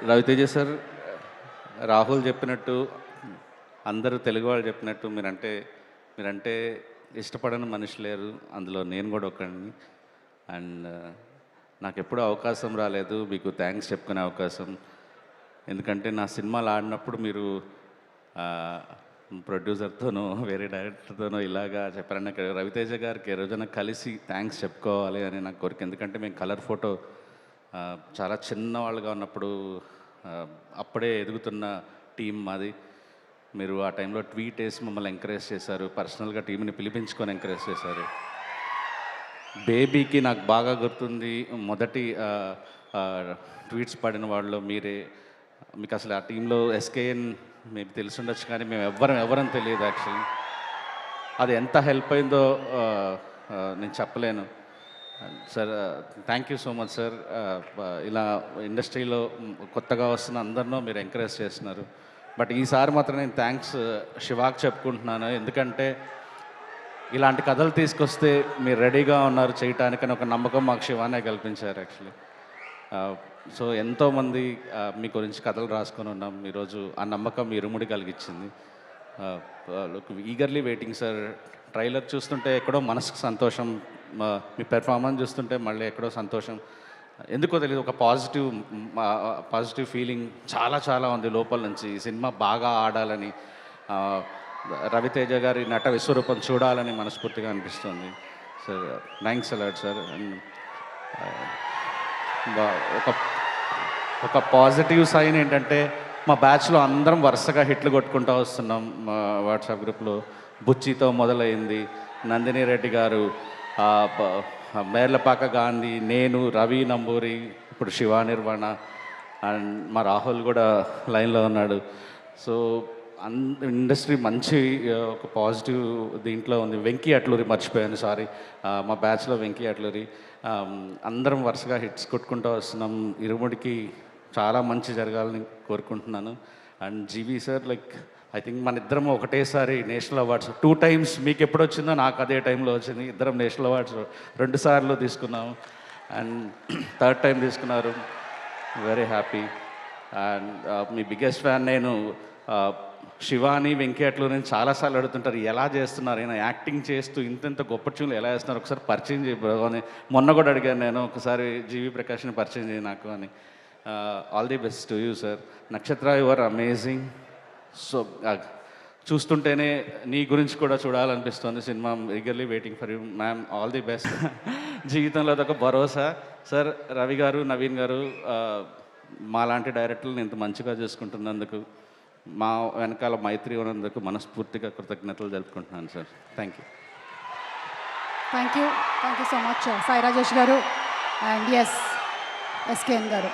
Raviteja sir, Rahul చెప్పినట్టు, అందరూ తెలుగు వాళ్ళు చెప్పినట్టు మీరంటే ఇష్టపడని మనిషి లేరు, అందులో నేను కూడా ఒకడిని. అండ్ నాకెప్పుడూ అవకాశం రాలేదు మీకు థ్యాంక్స్ చెప్పుకునే అవకాశం. ఎందుకంటే నా సినిమాలు ఆడినప్పుడు మీరు ప్రొడ్యూసర్తోనో వేరే డైరెక్టర్తోనో ఇలాగా చెప్పారు. నాకు రవితేజ గారికి ఏ రోజున కలిసి థ్యాంక్స్ చెప్పుకోవాలి అని నాకు కోరిక. ఎందుకంటే మేము కలర్ ఫోటో చాలా చిన్నవాళ్ళుగా ఉన్నప్పుడు, అప్పుడే ఎదుగుతున్న టీం మాది. మీరు ఆ టైంలో ట్వీట్ వేసి మమ్మల్ని ఎంకరేజ్ చేశారు, పర్సనల్గా టీంని పిలిపించుకొని ఎంకరేజ్ చేశారు. బేబీకి నాకు బాగా గుర్తుంది, మొదటి ట్వీట్స్ పడిన వాళ్ళు మీరే. మీకు అసలు ఆ టీంలో ఎస్కేఎన్ మీకు తెలిసి ఉండొచ్చు, కానీ మేము ఎవరని తెలియదు యాక్చువల్లీ. అది ఎంత హెల్ప్ అయిందో నేను చెప్పలేను. Sir thank you so much sir. ఇలా ఇండస్ట్రీలో కొత్తగా వస్తున్న అందరినో మీరు ఎంకరేజ్ చేస్తున్నారు. బట్ ఈసారి మాత్రం నేను థ్యాంక్స్ శివాకి చెప్పుకుంటున్నాను. ఎందుకంటే ఇలాంటి కథలు తీసుకొస్తే మీరు రెడీగా ఉన్నారు చేయటానికని ఒక నమ్మకం మాకు శివానే కల్పించారు యాక్చువల్లీ. సో ఎంతోమంది మీ గురించి కథలు రాసుకొని ఉన్నాం. ఈరోజు ఆ నమ్మకం ఇరుముడి కలిగించింది. Eagerly waiting sir. ట్రైలర్ చూస్తుంటే ఎక్కడో మనసుకు సంతోషం, మీ పెర్ఫార్మెన్స్ చూస్తుంటే మళ్ళీ ఎక్కడో సంతోషం. ఎందుకో తెలియదు, ఒక పాజిటివ్ ఫీలింగ్ చాలా ఉంది లోపల నుంచి. ఈ సినిమా బాగా ఆడాలని, రవితేజ గారి నట విశ్వరూపం చూడాలని మనస్ఫూర్తిగా అనిపిస్తుంది sir. Thanks a lot sir. And ఒక పాజిటివ్ సైన్ ఏంటంటే మా బ్యాచ్లో అందరం వరుసగా హిట్లు కొట్టుకుంటూ వస్తున్నాం. మా వాట్సాప్ గ్రూప్లో బుచ్చితో మొదలైంది, నందిని రెడ్డి గారు, మేర్లపాక గాంధీ, నేను, రవి నంబూరి, ఇప్పుడు శివ నిర్వాణ, అండ్ మా రాహుల్ కూడా లైన్లో ఉన్నాడు. సో ఇండస్ట్రీ మంచి ఒక పాజిటివ్ దీంట్లో ఉంది. వెంకీ అట్లూరి మర్చిపోయాను, సారీ. మా బ్యాచ్లో వెంకీ అట్లూరి. అందరం వరుసగా హిట్స్ కొట్టుకుంటూ వస్తున్నాం. ఇరుముడికి చాలా మంచి జరగాలని కోరుకుంటున్నాను. And GV sir, like I think మన ఇద్దరం ఒకటేసారి నేషనల్ అవార్డ్స్ 2 times, మీకు ఎప్పుడు వచ్చిందో నాకు అదే టైంలో వచ్చింది. ఇద్దరం నేషనల్ అవార్డ్స్ 2 సార్లు తీసుకున్నాము. అండ్ 3rd time తీసుకున్నారు. Very happy. And me biggest fan నేను. శివాని, వెంకీ అట్లూరి చాలాసార్లు అడుగుతుంటారు, ఎలా చేస్తున్నారు అయినా యాక్టింగ్ చేస్తూ ఇంత గొప్ప ట్యూన్లు ఎలా చేస్తున్నారు, ఒకసారి పరిచయం చేయని మొన్న కూడా అడిగాను నేను, ఒకసారి జీవి ప్రకాష్ని పరిచయం చేయి నాకు అని. All the best to you sir. Nakshatra, you are amazing. So చూస్తుంటేనే నీ గురించి కూడా చూడాలనిపిస్తుంది సినిమా. Eagerly waiting for you ma'am. All the best. జీవితంలో అదొక భరోసా సార్. రవి గారు, నవీన్ గారు, మాలాంటి డైరెక్టర్లను ఇంత మంచిగా చేసుకుంటున్నందుకు, మా వెనకాల మైత్రి ఉన్నందుకు మనస్ఫూర్తిగా కృతజ్ఞతలు జరుపుకుంటున్నాను sir. Thank you. Thank you so much Sai Rajesh గారు అండ్ ఎస్కేఎన్ గారు.